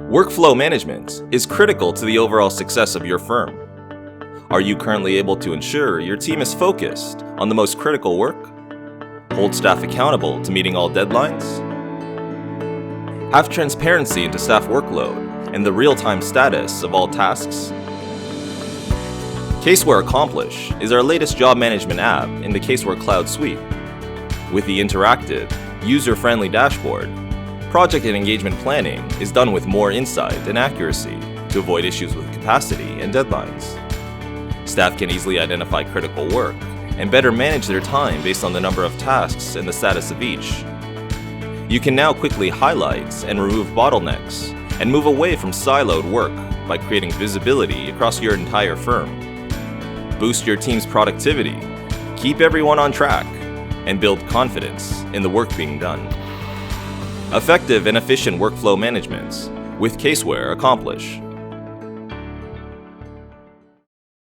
Workflow management is critical to the overall success of your firm. Are you currently able to ensure your team is focused on the most critical work? Hold staff accountable to meeting all deadlines? Have transparency into staff workload and the real-time status of all tasks? Caseware Accomplish is our latest job management app in the Caseware Cloud Suite. With the interactive, user-friendly dashboard, project and engagement planning is done with more insight and accuracy to avoid issues with capacity and deadlines. Staff can easily identify critical work and better manage their time based on the number of tasks and the status of each. You can now quickly highlight and remove bottlenecks and move away from siloed work by creating visibility across your entire firm. Boost your team's productivity, keep everyone on track, and build confidence in the work being done. Effective and efficient workflow management with Caseware Accomplish.